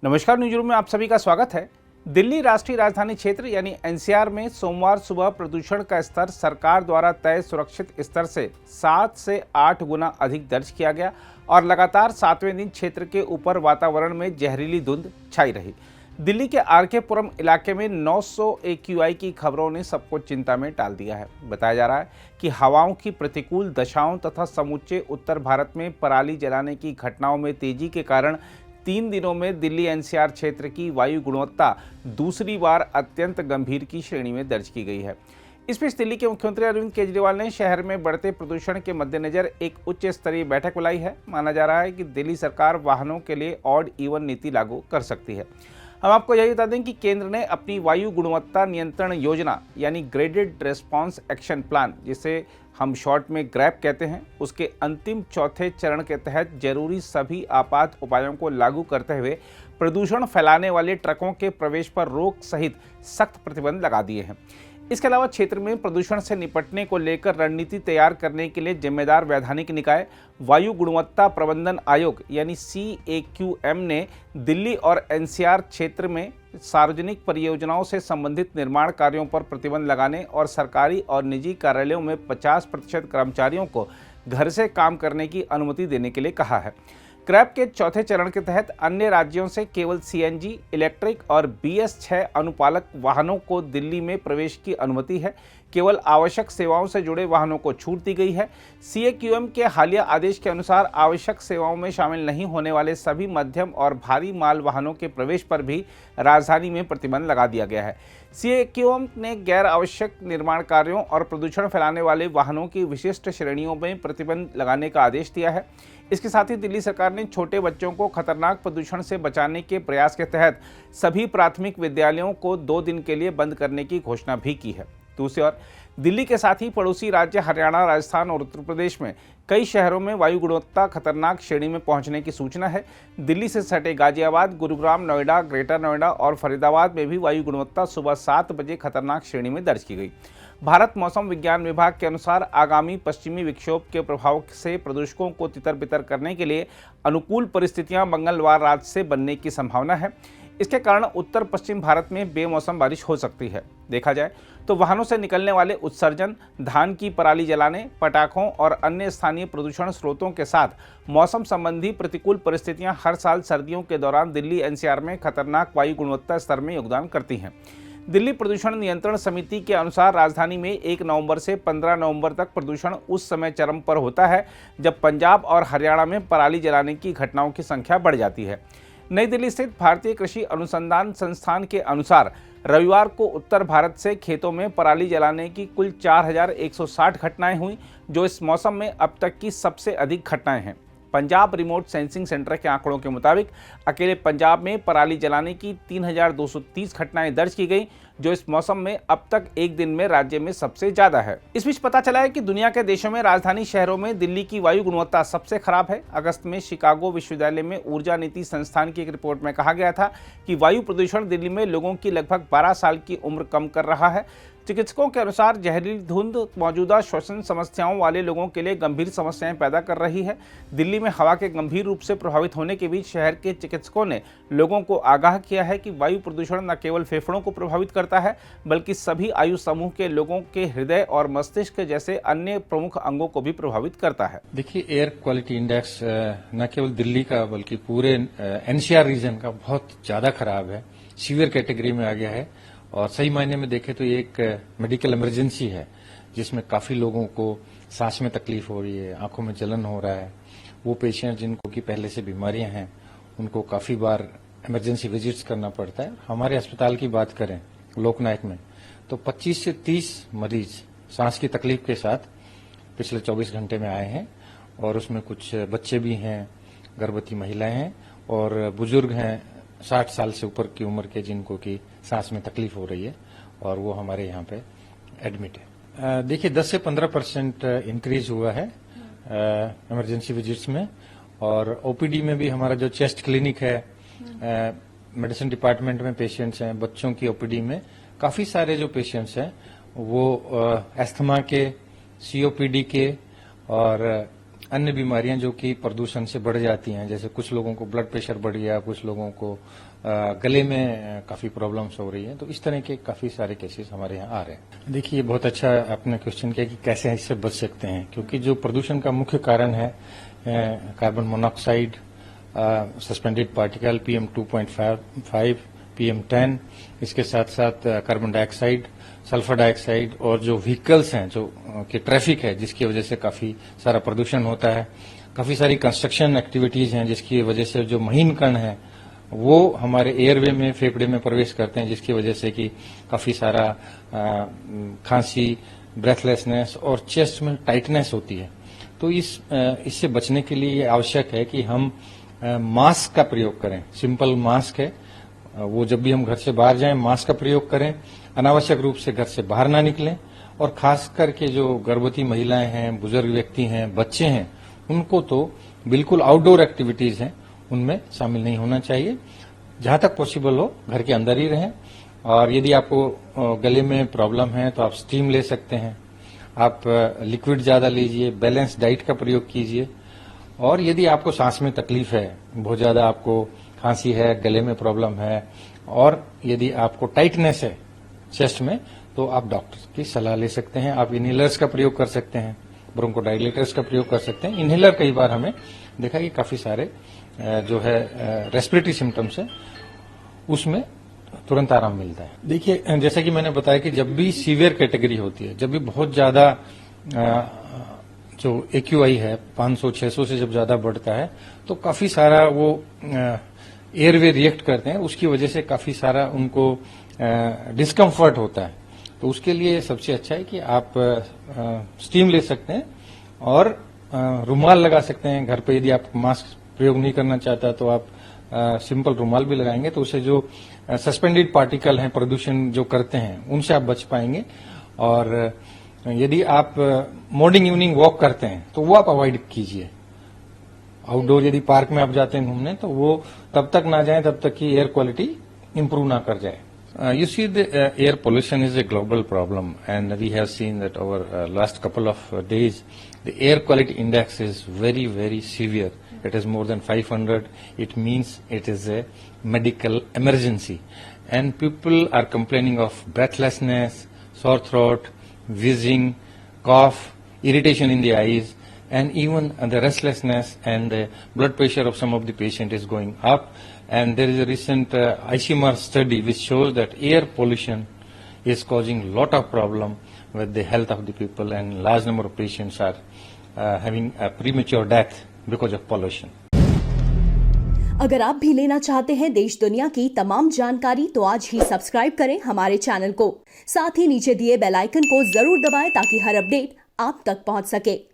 नमस्कार, news room में आप सभी का स्वागत है। दिल्ली राष्ट्रीय राजधानी क्षेत्र यानी एनसीआर में सोमवार सुबह प्रदूषण का स्तर सरकार द्वारा तय सुरक्षित स्तर से 7 से 8 गुना अधिक दर्ज किया गया और लगातार 7वें दिन क्षेत्र के ऊपर वातावरण में जहरीली धुंध छाई रही। दिल्ली के आरके पुरम इलाके में 900 AQI की खबरों ने सबको चिंता में डाल दिया है। बताया जा रहा है कि हवाओं की प्रतिकूल दशाओं तथा समूचे उत्तर भारत में पराली जलाने की घटनाओं में तेजी के कारण 3 दिनों में दिल्ली एनसीआर क्षेत्र की वायु गुणवत्ता दूसरी बार अत्यंत गंभीर की श्रेणी में दर्ज की गई है। इस बीच दिल्ली के मुख्यमंत्री अरविंद केजरीवाल ने शहर में बढ़ते प्रदूषण के मद्देनजर एक उच्च स्तरीय बैठक बुलाई है। माना जा रहा है कि दिल्ली सरकार वाहनों के लिए ऑड इवन नीति लागू कर सकती है। हम आपको यही बता दें कि केंद्र ने अपनी वायु गुणवत्ता नियंत्रण योजना यानी ग्रेडेड रिस्पांस एक्शन प्लान, जिसे हम शॉर्ट में ग्रैप कहते हैं, उसके अंतिम चौथे चरण के तहत जरूरी सभी आपात उपायों को लागू करते हुए प्रदूषण फैलाने वाले ट्रकों के प्रवेश पर रोक सहित सख्त प्रतिबंध लगा दिए हैं। इसके अलावा क्षेत्र में प्रदूषण से निपटने को लेकर रणनीति तैयार करने के लिए जिम्मेदार वैधानिक निकाय वायु गुणवत्ता प्रबंधन आयोग यानी CAQM ने दिल्ली और एनसीआर क्षेत्र में सार्वजनिक परियोजनाओं से संबंधित निर्माण कार्यों पर प्रतिबंध लगाने और सरकारी और निजी कार्यालयों में 50% कर्मचारियों को घर से काम करने की अनुमति देने के लिए कहा है। क्रैप के चौथे चरण के तहत अन्य राज्यों से केवल CNG, इलेक्ट्रिक और BS6 अनुपालक वाहनों को दिल्ली में प्रवेश की अनुमति है। केवल आवश्यक सेवाओं से जुड़े वाहनों को छूट दी गई है। CAQM के हालिया आदेश के अनुसार आवश्यक सेवाओं में शामिल नहीं होने वाले सभी मध्यम और भारी माल वाहनों के प्रवेश पर भी राजधानी में प्रतिबंध लगा दिया गया है। CAQM ने गैर आवश्यक निर्माण कार्यों और प्रदूषण फैलाने वाले वाहनों की विशिष्ट श्रेणियों में प्रतिबंध लगाने का आदेश दिया है। इसके साथ ही दिल्ली सरकार ने छोटे बच्चों को खतरनाक प्रदूषण से बचाने के प्रयास के तहत सभी प्राथमिक विद्यालयों को 2 दिन के लिए बंद करने की घोषणा भी की है। दूसरी ओर दिल्ली के साथ ही पड़ोसी राज्य हरियाणा, राजस्थान और उत्तर प्रदेश में कई शहरों में वायु गुणवत्ता खतरनाक श्रेणी में पहुंचने की सूचना है। दिल्ली से सटे गाजियाबाद, गुरुग्राम, नोएडा, ग्रेटर नोएडा और फरीदाबाद में भी वायु गुणवत्ता सुबह 7 बजे खतरनाक श्रेणी में दर्ज की गई। भारत मौसम विज्ञान विभाग के अनुसार आगामी पश्चिमी विक्षोभ के प्रभाव से प्रदूषकों को तितर बितर करने के लिए अनुकूल परिस्थितियां मंगलवार रात से बनने की संभावना है। इसके कारण उत्तर पश्चिम भारत में बेमौसम बारिश हो सकती है। देखा जाए तो वाहनों से निकलने वाले उत्सर्जन, धान की पराली जलाने, पटाखों और अन्य स्थानीय प्रदूषण स्रोतों के साथ मौसम संबंधी प्रतिकूल परिस्थितियां हर साल सर्दियों के दौरान दिल्ली एनसीआर में खतरनाक वायु गुणवत्ता स्तर में योगदान करती हैं। दिल्ली प्रदूषण नियंत्रण समिति के अनुसार राजधानी में 1 नवंबर से 15 नवंबर तक प्रदूषण उस समय चरम पर होता है जब पंजाब और हरियाणा में पराली जलाने की घटनाओं की संख्या बढ़ जाती है। नई दिल्ली स्थित भारतीय कृषि अनुसंधान संस्थान के अनुसार रविवार को उत्तर भारत से खेतों में पराली जलाने की कुल 4160 घटनाएं हुई, जो इस मौसम में अब तक की सबसे अधिक घटनाएं हैं। पंजाब रिमोट सेंसिंग सेंटर के आंकड़ों के मुताबिक अकेले पंजाब में पराली जलाने की 3230 घटनाएं दर्ज की गई, जो इस मौसम में अब तक एक दिन में राज्य में सबसे ज्यादा है। इस बीच पता चला है कि दुनिया के देशों में राजधानी शहरों में दिल्ली की वायु गुणवत्ता सबसे खराब है। अगस्त में शिकागो विश्वविद्यालय में ऊर्जा नीति संस्थान की एक रिपोर्ट में कहा गया था कि वायु प्रदूषण दिल्ली में लोगों की लगभग 12 साल की उम्र कम कर रहा है। चिकित्सकों के अनुसार जहरीली धुंध मौजूदा श्वसन समस्याओं वाले लोगों के लिए गंभीर समस्याएं पैदा कर रही है। दिल्ली में हवा के गंभीर रूप से प्रभावित होने के बीच शहर के चिकित्सकों ने लोगों को आगाह किया है कि वायु प्रदूषण न केवल फेफड़ों को प्रभावित करता है, बल्कि सभी आयु समूह के लोगों के हृदय और मस्तिष्क जैसे अन्य प्रमुख अंगों को भी प्रभावित करता है। देखिए, एयर क्वालिटी इंडेक्स न केवल दिल्ली का बल्कि पूरे एनसीआर रीजन का बहुत ज्यादा खराब है, सीवियर कैटेगरी में आ गया है। और सही मायने में देखें तो ये एक मेडिकल इमरजेंसी है, जिसमें काफी लोगों को सांस में तकलीफ हो रही है, आंखों में जलन हो रहा है। वो पेशेंट जिनको की पहले से बीमारियां हैं, उनको काफी बार इमरजेंसी विजिट्स करना पड़ता है। हमारे अस्पताल की बात करें लोकनायक में, तो 25 से 30 मरीज सांस की तकलीफ के साथ पिछले 24 घंटे में आए हैं, और उसमें कुछ बच्चे भी हैं, गर्भवती महिलाएं हैं और बुजुर्ग हैं 60 साल से ऊपर की उम्र के, जिनको की सांस में तकलीफ हो रही है, और वो हमारे यहाँ पे एडमिट है। देखिए, 10 से 15% इंक्रीज हुआ है इमरजेंसी विजिट्स में। और ओपीडी में भी हमारा जो चेस्ट क्लिनिक है, मेडिसिन डिपार्टमेंट में पेशेंट्स हैं, बच्चों की ओपीडी में काफी सारे जो पेशेंट्स हैं वो अस्थमा के, COPD के और अन्य बीमारियां जो कि प्रदूषण से बढ़ जाती हैं, जैसे कुछ लोगों को ब्लड प्रेशर बढ़ गया, कुछ लोगों को गले में काफी प्रॉब्लम्स हो रही हैं, तो इस तरह के काफी सारे केसेस हमारे यहाँ आ रहे हैं। देखिए, बहुत अच्छा आपने क्वेश्चन किया कि कैसे इससे बच सकते हैं, क्योंकि जो प्रदूषण का मुख्य कारण है carbon monoxide, suspended particle PM 2.5, PM 10, इसके साथ साथ कार्बन डाइऑक्साइड, सल्फर डाइऑक्साइड, और जो व्हीकल्स हैं जो कि ट्रैफिक है जिसकी वजह से काफी सारा प्रदूषण होता है, काफी सारी कंस्ट्रक्शन एक्टिविटीज हैं जिसकी वजह से जो महीन कण है वो हमारे एयरवे में, फेफड़े में प्रवेश करते हैं, जिसकी वजह से कि काफी सारा खांसी, ब्रेथलेसनेस और चेस्ट में टाइटनेस होती है। तो इससे बचने के लिए ये आवश्यक है कि हम मास्क का प्रयोग करें। सिंपल मास्क है, वो जब भी हम घर से बाहर जाएं मास्क का प्रयोग करें, अनावश्यक रूप से घर से बाहर ना निकलें, और खास करके जो गर्भवती महिलाएं हैं, बुजुर्ग व्यक्ति हैं, बच्चे हैं, उनको तो बिल्कुल आउटडोर एक्टिविटीज हैं उनमें शामिल नहीं होना चाहिए। जहां तक पॉसिबल हो घर के अंदर ही रहें, और यदि आपको गले में प्रॉब्लम है तो आप स्टीम ले सकते हैं, आप लिक्विड ज्यादा लीजिए, बैलेंस डाइट का प्रयोग कीजिए, और यदि आपको सांस में तकलीफ है, बहुत ज्यादा आपको खांसी है, गले में प्रॉब्लम है, और यदि आपको टाइटनेस है चेस्ट में, तो आप डॉक्टर की सलाह ले सकते हैं। आप इनहेलर्स का प्रयोग कर सकते हैं, ब्रोंकोडाइलेटर्स का प्रयोग कर सकते हैं। इनहेलर कई बार हमें देखा कि काफी सारे जो है रेस्पिरेटरी सिम्टम्स है उसमें तुरंत आराम मिलता है। देखिए, जैसा कि मैंने बताया कि जब भी सीवियर कैटेगरी होती है, जब भी बहुत ज्यादा जो AQI है 500-600 से जब ज्यादा बढ़ता है, तो काफी सारा वो एयरवे रिएक्ट करते हैं, उसकी वजह से काफी सारा उनको डिस्कम्फर्ट होता है। तो उसके लिए सबसे अच्छा है कि आप स्टीम ले सकते हैं और रुमाल लगा सकते हैं घर पे। यदि आप मास्क प्रयोग नहीं करना चाहता तो आप सिंपल रुमाल भी लगाएंगे, तो उससे जो सस्पेंडेड पार्टिकल हैं, प्रदूषण जो करते हैं, उनसे आप बच पाएंगे। और यदि आप मॉर्निंग इवनिंग वॉक करते हैं तो वो आप अवॉइड कीजिए। आउटडोर यदि पार्क में आप जाते हैं घूमने, तो वो तब तक ना जाएं तब तक कि एयर क्वालिटी इंप्रूव ना कर जाए। You see, the air pollution is a global problem, and we have seen that over last couple of days, the air quality index is very, very severe. It is more than 500. It means it is a medical emergency, and people are complaining of breathlessness, sore throat, wheezing, cough, irritation in the eyes, and even the restlessness and the blood pressure of some of the patient is going up. And there is a recent ICMR study which shows that air pollution is causing a lot of problem with the health of the people, and large number of patients are having a premature death because of pollution. अगर आप भी लेना चाहते हैं देश दुनिया की तमाम जानकारी, तो आज ही सब्सक्राइब करें हमारे चैनल को। साथ ही नीचे दिए बेल आइकन को जरूर दबाएं ताकि हर अपडेट आप तक पहुंच सके।